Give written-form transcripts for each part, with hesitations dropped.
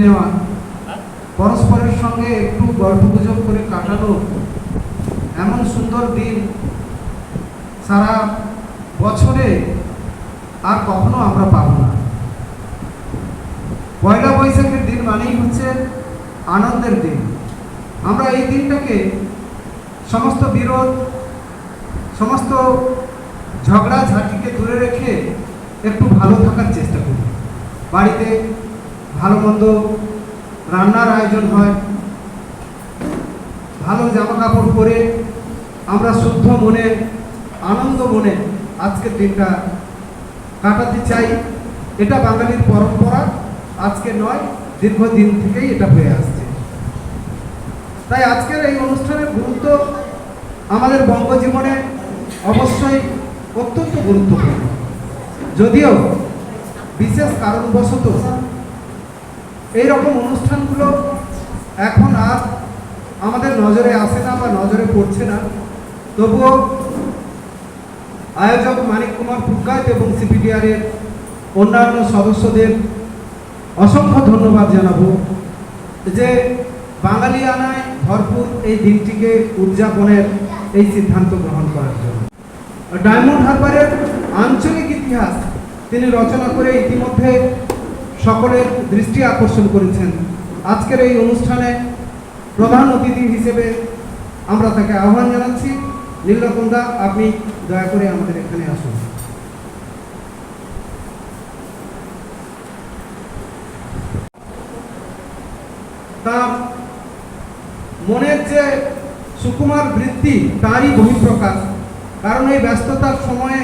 নেওয়া, পরস্পরের সঙ্গে একটু গল্পগুজব করে কাটানো এমন সুন্দর দিন সারা বছরে আর কখনো আমরা পাবো না। পয়লা বৈশাখের দিন মানেই হচ্ছে আনন্দের দিন। আমরা এই দিনটাকে সমস্ত বিরোধ, সমস্ত ঝগড়া ঝাঁটিকে দূরে রেখে একটু ভালো থাকার চেষ্টা করি। বাড়িতে ভালো মন্দ রান্নার আয়োজন হয়, ভালো জামা কাপড় পরে আমরা শুদ্ধ মনে, আনন্দ মনে আজকের দিনটা কাটাতে চাই। এটা বাঙালির পরম্পরা, আজকে নয়, দীর্ঘদিন থেকেই এটা হয়ে আসছে। তাই আজকের এই অনুষ্ঠানের গুরুত্ব আমাদের বঙ্গজীবনে অবশ্যই অত্যন্ত গুরুত্বপূর্ণ। যদিও বিশেষ কারণবশত এইরকম অনুষ্ঠানগুলো এখন আর আমাদের নজরে আসে না বা নজরে পড়ছে না, তবুও আয়োজক মানিক কুমার পুটকাইত এবং সিপিডিআরের অন্যান্য সদস্যদের অসংখ্য ধন্যবাদ জানাবো যে বাঙালিয়ানায় ভরপুর এই দিনটিকে উদযাপনের এই সিদ্ধান্ত গ্রহণ করার জন্য। ডায়মন্ড হারবারের আঞ্চলিক ইতিহাস তিনি রচনা করে ইতিমধ্যে সকলের দৃষ্টি আকর্ষণ করেছেন। আজকের এই অনুষ্ঠানে প্রধান অতিথি হিসেবে আমরা তাকে আহ্বান জানাচ্ছি। নীলকন্যা, আপনি দয়া করে আমাদের এখানে আসুন। তার মনের যে সুকুমার বৃত্তি তারই বহিঃপ্রকাশ। কারণ এই ব্যস্ততার সময়ে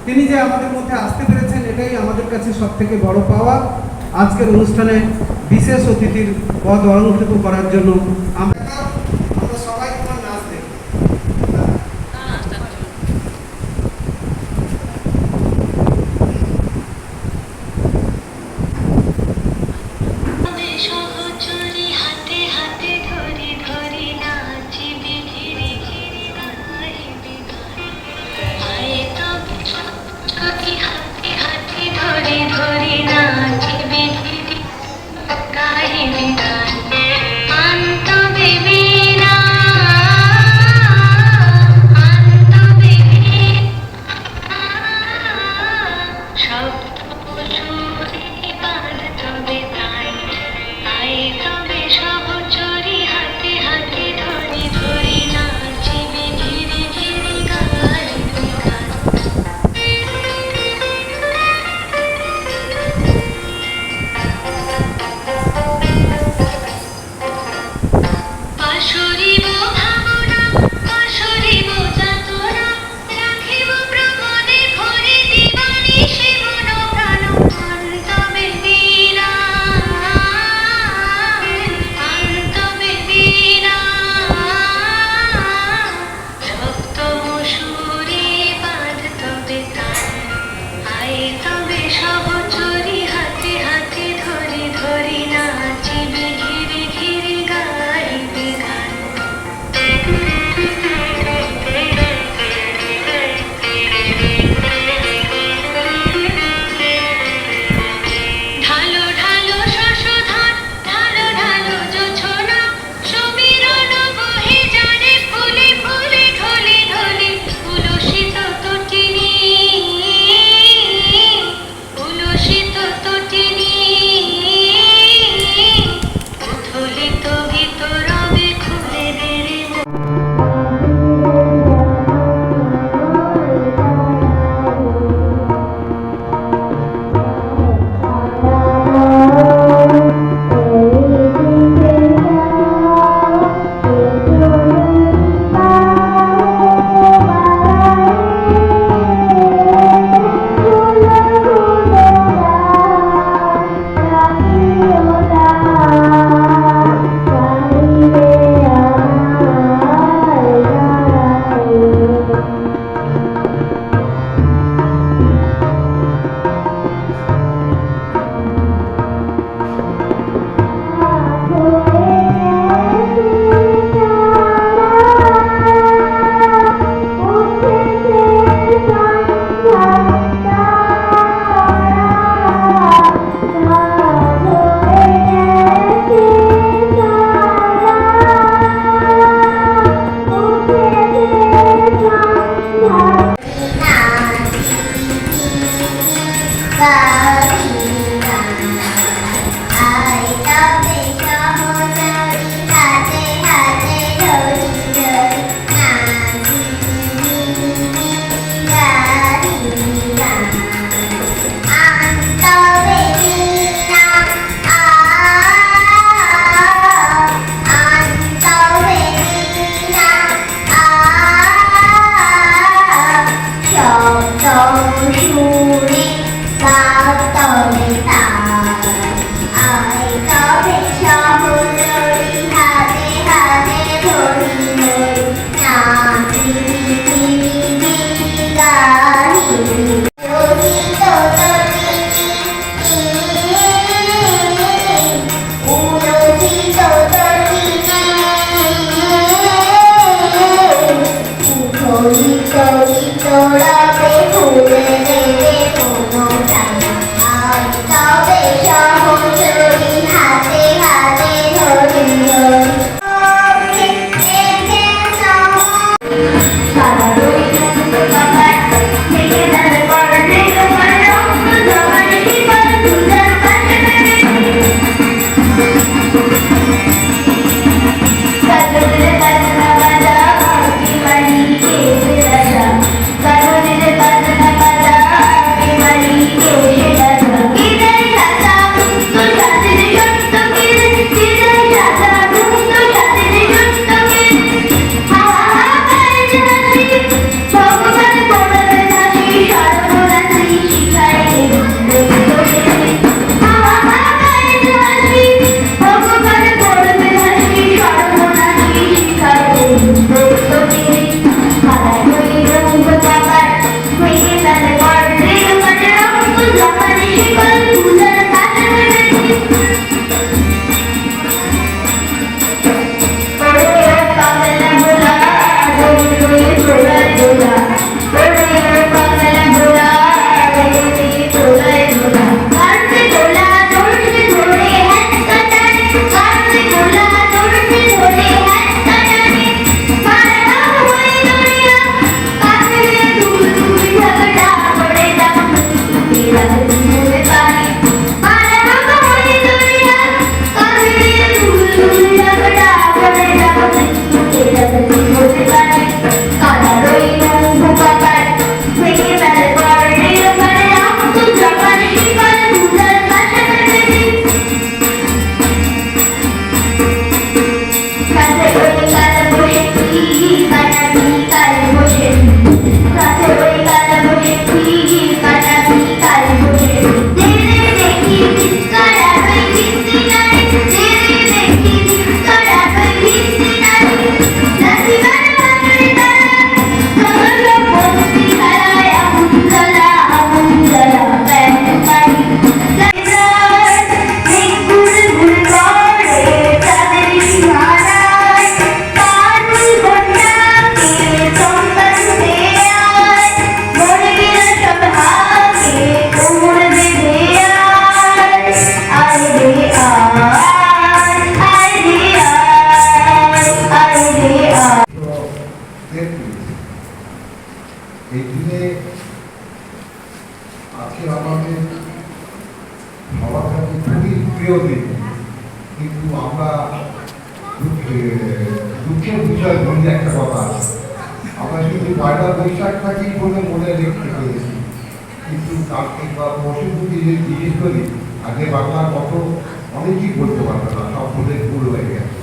তিনি যে আমাদের মধ্যে আসতে পেরেছেন, এটাই আমাদের কাছে সব থেকে বড় পাওয়া। আজকের অনুষ্ঠানে বিশেষ অতিথির পদ অলঙ্কৃত করার জন্য আমরা সবাই তোমার নাচ দেখি। আন্ত বিবিনা তুলেছে। এই দিনে আজকে আমাদের সবার কাছে খুবই প্রিয় দিন, কিন্তু আমরা দুঃখের বিষয় বলি একটা কথা, আমরা শুধু পয়লা বৈশাখটাকেই বলে মনে রেখে ফেলেছি, কিন্তু কালকে বা পশু যদি জিজ্ঞেস করি আগে বাংলার কত অনেকেই বলতে পারবে না, সব বলে ভুল হয়ে গেছে।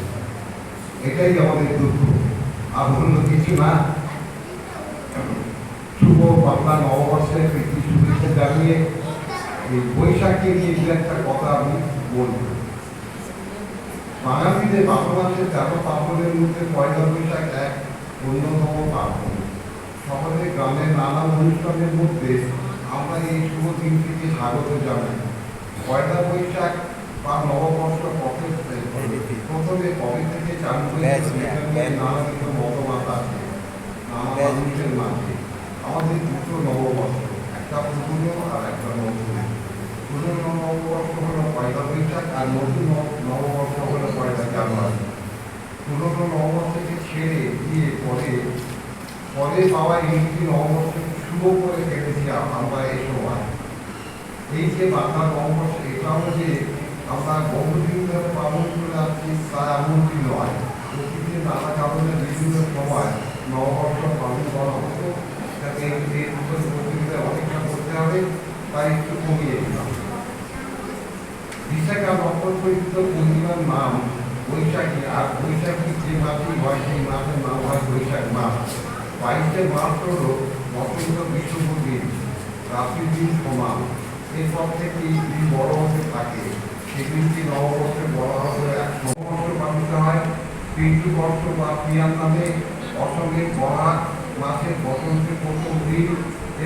এটাই আমাদের দুঃখ, আর অন্য কিছু না। শুভ বাংলা নববর্ষের প্রীতি শুভেচ্ছা জানিয়ে এই বৈশাখকে নিয়ে দু একটা কথা আমি বলব। বাঙালিদের 12 মাসের 13 পার্বণের মধ্যে পয়লা বৈশাখ এক অন্যতম পার্বণ। শহরে গ্রামে নানা অনুষ্ঠানের মধ্যে আমরা এই শুভ দিনটিকে স্বাগত জানাই। পয়লা বৈশাখ বা নববর্ষ প্রথমে কবে থেকে চালু হয়েছে নানাবিধ মতামত আছে নানা মানুষের মাঝে। আমাদের দুটো নববর্ষ, একটা পুরনো আর একটা নতুন। পুরনো নববর্ষ হলো পয়লা বৈশাখ আর নতুন নববর্ষ হলো পয়লা জানুয়ারি। পুরনো নববর্ষকে ছেড়ে দিয়ে পরে পাওয়া ইংরেজি নববর্ষকে শুভ করে ফেলেছি আমরা এই সময়। এই যে বাংলা নববর্ষ, এটাও যে আমরা বহুদিন ধরে পালন করে আসছি তা এমনটি নয়। প্রকৃতির নানা কারণে বিভিন্ন সময় নববর্ষ পালন করা হতো, তাকে এই দুটো প্রতিযোগিতা অনেকটা করতে হবে, তাই একটু কমিয়ে দিলাম। বিশাখা নক্ষত্রযুক্ত পূর্ণিমার নাম বৈশাখী, আর বৈশাখী যে মাসেই হয় সেই মাসের নাম হয় বৈশাখ মাস। 22 মার্চ হলো বসন্ত বিশ্বকর্মী রাত্রির দিন সমান। এরপর থেকে দিন বড় হতে থাকে, সেদিনটি নববর্ষে বলা হবে এক নববর্ষ পালিত হয় পিতৃবর্ষ বা পিয়ার নামে। অসমের বহাগ মাসের বসন্তের প্রথম দিন,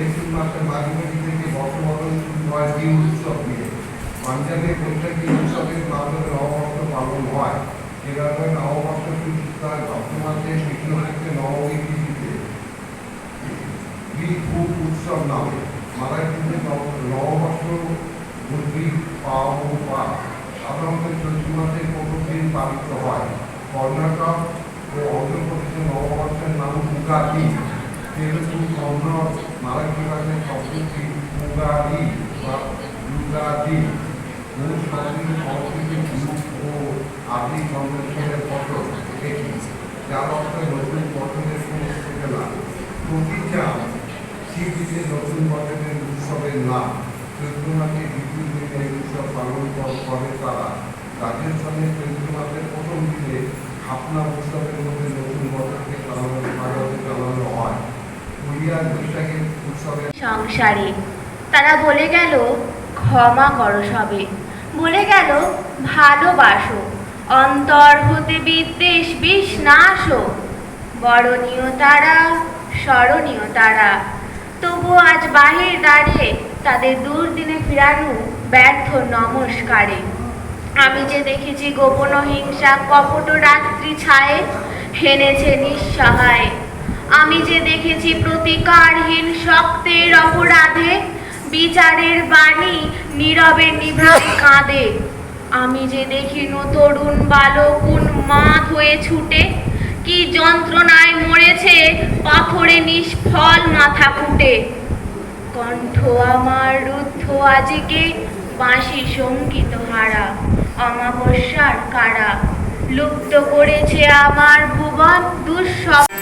এপ্রিল মাসের মাঝামাঝি থেকে বর্ষবরণ শুরু হয় দিন উৎসব দিয়ে। পাঞ্জাবে বৈশাখী উৎসবের মাধ্যমে নববর্ষ পালন হয়। কেরলে নববর্ষ শুরু হয় ভাদ্র মাসের কৃষ্ণপক্ষে নবমী তিথিতে উৎসব নামে। মারাঠিতে নববর্ষ সাধারণত চৈত্র মাসের প্রথম দিন পালিত হয়। কর্ণাটক ও অন্ধ্রপ্রদেশে নববর্ষের নাম উগাদি। তেলুগু, কন্নড়, মারাঠি ভাষায় শব্দটি উগাদি বা উগাদি। মূল শব্দটি সংস্কৃতির যুগ ও আদি সংমিশ্রণের ফসল এটি, যার অর্থ নতুন বছরের সূচনা। প্রতিটা স্বীকৃতি নতুন বছরের উৎসবের নাম। চৈত্র মাসে দ্বিতীয় দিনে এই উৎসব পালন করে তারা। রাজস্থানের চৈত্র মাসের প্রথম দিনে খাপনা উৎসবের মধ্যে নতুন বছরকে স্বাগত জানানো হয়। উড়িয়ার বৈশাখের উৎসবের সংসারে তারা বলে গেল ক্ষমা করো সবে, বলে গেল ভালোবাসো, অন্তর হতে বিদ্বেষ বিষ নাশ। বরণীয় তারা, স্মরণীয় তারা, তবু আজ বাহির দাঁড়িয়ে তাদের দুর্দিনে ফিরানো ব্যর্থ নমস্কারে। আমি যে দেখেছি গোপন হিংসা কপট রাত্রি ছায়ে হেনেছে নিঃসহায়। আমি যে দেখেছি প্রতিকারহীন শক্তের অপরাধে বিচারের বাণী নীরবে নিভৃতে কাঁদে। আমি যে দেখি তরুণ বালক উন্মাদ হয়ে ছুটে, কি যন্ত্রণায় মরেছে পাথরে নিষ্ফল মাথা ফুটে। কণ্ঠ আমার রুদ্ধ আজিকে বাঁশি সঙ্গীত হারা, অমাবস্যার কারা লুপ্ত করেছে আমার ভুবন দুঃস্বপ্ন।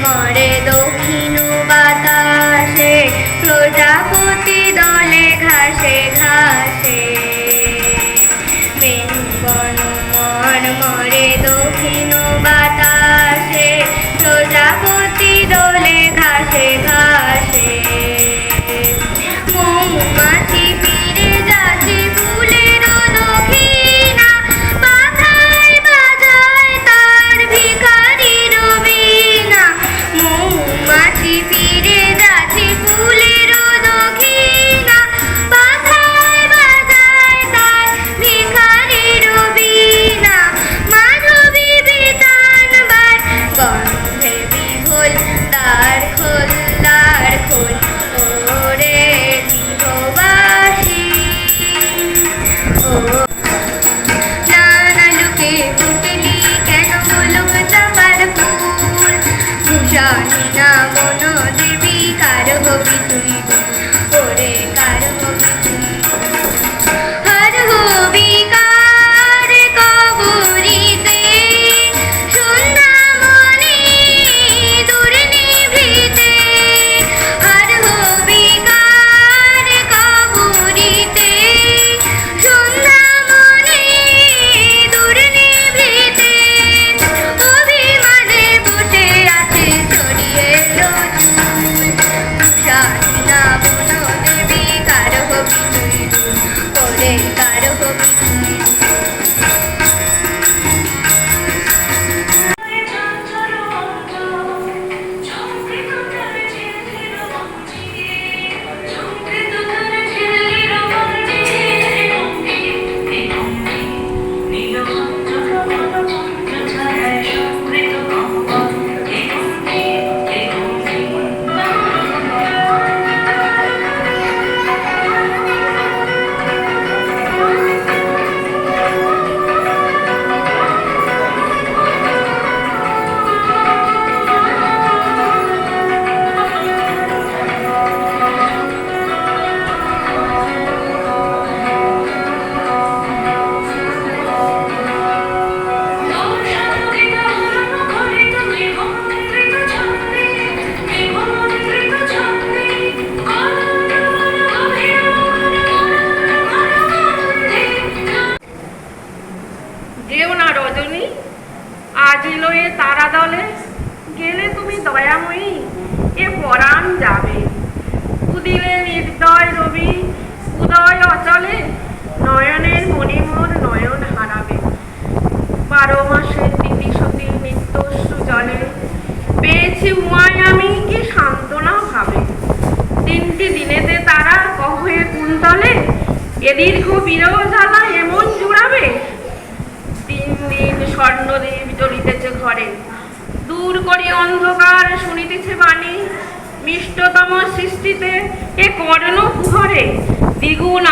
মরে দক্ষিণ বাতাসে প্রজাপতি দলে ঘাসে ঘাসে। মরে দক্ষিণ বাতাসে প্রজাপতি দলে ঘাসে ঘাসে। মৌমাছি ফিরে যাচ্ছে ফুলের দক্ষিণা, বাধায় বাজায় তার ভিখারির বীণা। মৌমাছি ফিরে যাচ্ছে ফুলের দক্ষিণা, বাধায় বাজায় তার ভিখারির বীণা। মাধবী বিতান বার গন্ধে বিভোল, দ্বার খোল দ্বার খোল ওরে গৃহবাসী। ও নানা লোকে ফুটলি কেন বলো চাপা তারা দলে গেলে তুমি দয়াময়ী এ পরাণ যাবে। উদিলে নির্দয় রবি উদয় অচলে নয়নের মণিমোর নয়ন হারাবে। 12 মাসের দিতি সতী নিত্যশ্রু জলে পেয়েছি উমায় আমি কি সান্ত্বনা ভাবে। 3টি দিনেতে তারা কহে কুন্তলে এ দীর্ঘ বিরহ জ্বালা এমন জুড়াবে। 3 দিন স্বর্ণদ্বীপ জ্বলিতেছে ঘরে, দূর করি অন্ধকার শুনিতেছে বাণী। মিষ্টতম সৃষ্টিতে এ কর্ণ কুহরে দ্বিগুণ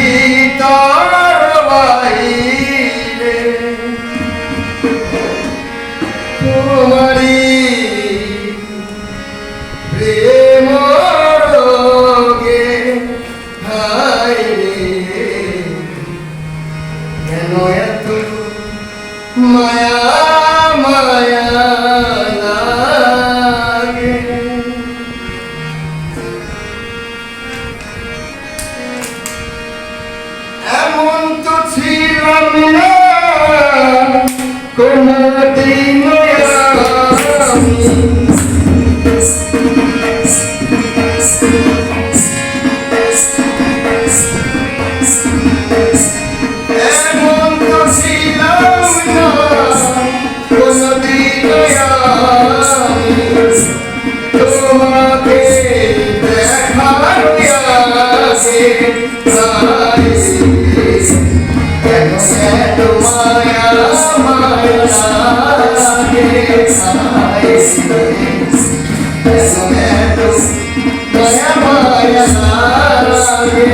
ভিতর বাই মায়া মায়া লাগে। এমন তো ছিলাম না কোনদিন আমি, এমন তো ছিলাম না কোনদিন আমি, তোমাকে দেখার আগে কেন এত মায়া মায়া লাগে, কেন এত মায়া মায়া লাগে।